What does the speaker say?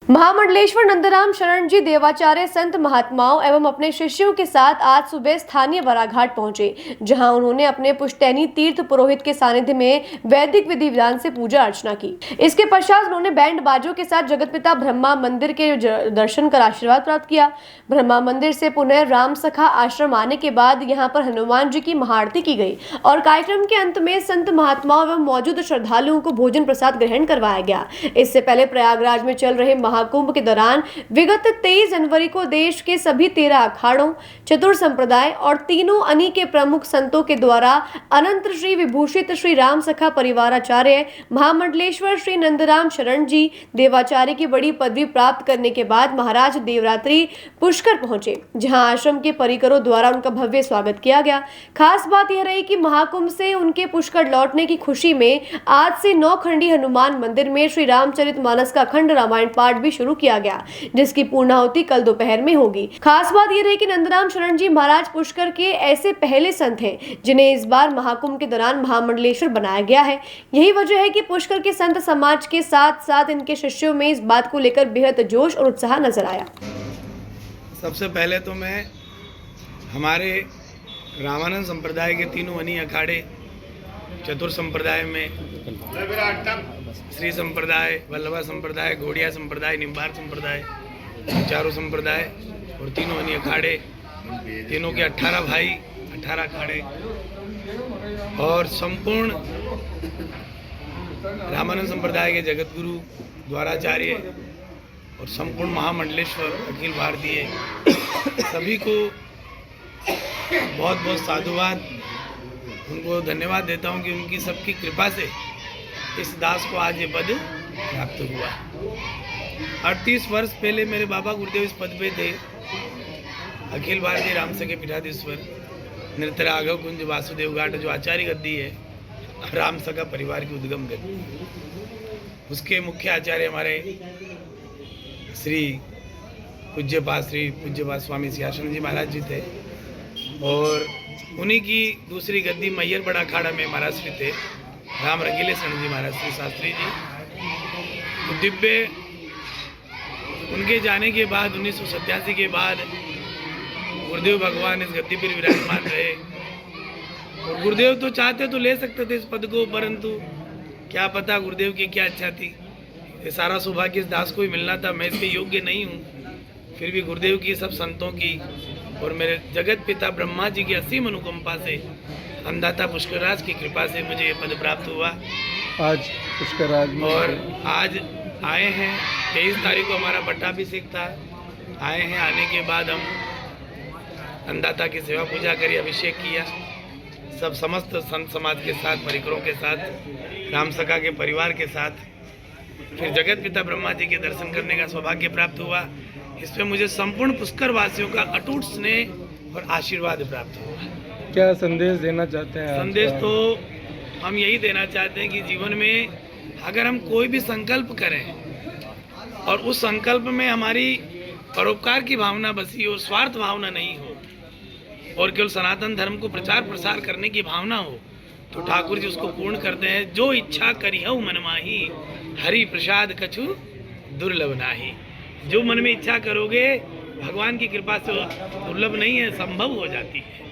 महामंडलेश्वर नंदराम शरण जी देवाचार्य संत महात्माओं एवं अपने शिष्यों के साथ आज सुबह स्थानीय बराघाट पहुंचे, जहां उन्होंने अपने पुश्तैनी तीर्थ पुरोहित के सानिध्य में वैदिक विधि विधान से पूजा अर्चना की। इसके पश्चात उन्होंने बैंड बाजों के साथ जगतपिता ब्रह्मा मंदिर के दर्शन कर आशीर्वाद प्राप्त किया। ब्रह्मा मंदिर से पुनः राम सखा आश्रम आने के बाद यहाँ पर हनुमान जी की महाआरती की गई और कार्यक्रम के अंत में संत महात्माओं एवं मौजूद श्रद्धालुओं को भोजन प्रसाद ग्रहण करवाया गया। इससे पहले प्रयागराज में चल रहे महाकुंभ के दौरान विगत 23 जनवरी को देश के सभी 13 अखाड़ों, चतुर संप्रदाय और तीनों अनी के प्रमुख संतों के द्वारा अनंत श्री विभूषित श्री राम सखा परिवाराचार्य महामंडलेश्वर श्री नंदराम शरण जी देवाचार्य की बड़ी पदवी प्राप्त करने के बाद महाराज देवरात्रि पुष्कर पहुंचे, जहां आश्रम के परिकरों द्वारा उनका भव्य स्वागत किया गया। खास बात यह रही कि महाकुंभ से उनके पुष्कर लौटने की खुशी में आज से 9 खंडी हनुमान मंदिर में श्री रामचरितमानस का अखंड रामायण पाठ भी शुरू किया गया, जिसकी पूर्णाहुति कल दोपहर में होगी। खास बात यह रही कि नंदराम शरण जी महाराज पुष्कर के ऐसे पहले संत हैं जिन्हें इस बार महाकुंभ के दौरान महामंडलेश्वर बनाया गया है। यही वजह है कि पुष्कर के संत समाज के साथ साथ इनके शिष्यों में इस बात को लेकर बेहद जोश और उत्साह नजर आया। सबसे पहले तो मैं हमारे रामानंद संप्रदाय के तीनों अनी अखाड़े, चतुर संप्रदाय में श्री संप्रदाय, वल्लभा संप्रदाय, घोड़िया संप्रदाय, निम्बार संप्रदाय, चारों संप्रदाय और तीनों अनी अखाड़े, तीनों के 18 भाई, 18 अखाड़े और संपूर्ण रामानंद संप्रदाय के जगत गुरु द्वाराचार्य और संपूर्ण महामंडलेश्वर अखिल भारतीय सभी को बहुत बहुत साधुवाद, उनको धन्यवाद देता हूं कि उनकी सबकी कृपा से इस दास को आज ये पद प्राप्त हुआ। 38 वर्ष पहले मेरे बाबा गुरुदेव इस पद पे थे। अखिल भारतीय राम सखे पीठाधीश्वर नृत्य राघव कुंज वासुदेव घाट जो आचार्य गद्दी है, राम सखा परिवार की उद्गम गद्दी, उसके मुख्य आचार्य हमारे श्री पूज्यपाद स्वामी सियासन जी महाराज जी थे और उन्हीं की दूसरी गद्दी मैयर बड़ा अखाड़ा में महाराज श्री थे राम रंगीले शरण जी महाराज श्री शास्त्री जी। तो दिव्य उनके जाने के बाद 1987 के बाद गुरुदेव भगवान इस गद्दी पर विराजमान रहे और गुरुदेव तो चाहते तो ले सकते थे इस पद को, परंतु क्या पता गुरुदेव की क्या इच्छा थी। ये सारा सौभाग्य इस दास को ही मिलना था। मैं इसके योग्य नहीं हूँ, फिर भी गुरुदेव की, सब संतों की और मेरे जगत पिता ब्रह्मा जी की असीम अनुकंपा से, अन्नदाता पुष्करराज की कृपा से मुझे ये पद प्राप्त हुआ। आज पुष्करराज और आज आए हैं, 23 तारीख को हमारा पट्टाभिषेक था। आए हैं, आने के बाद हम अन्नदाता की सेवा पूजा करी, अभिषेक किया, सब समस्त संत समाज के साथ, परिकरों के साथ, राम सखा के परिवार के साथ, फिर जगत पिता ब्रह्मा जी के दर्शन करने का सौभाग्य प्राप्त हुआ। इसमें मुझे संपूर्ण पुष्कर वासियों का अटूट स्नेह और आशीर्वाद प्राप्त हुआ। क्या संदेश देना चाहते हैं? संदेश तो हम यही देना चाहते हैं कि जीवन में अगर हम कोई भी संकल्प करें और उस संकल्प में हमारी परोपकार की भावना बसी हो, स्वार्थ भावना नहीं हो और केवल सनातन धर्म को प्रचार प्रसार करने की भावना हो, तो ठाकुर जी उसको पूर्ण करते हैं। जो इच्छा करिहु मन माही, हरि प्रसाद कछु दुर्लभ नाही। जो मन में इच्छा करोगे भगवान की कृपा से दुर्लभ नहीं है, संभव हो जाती है।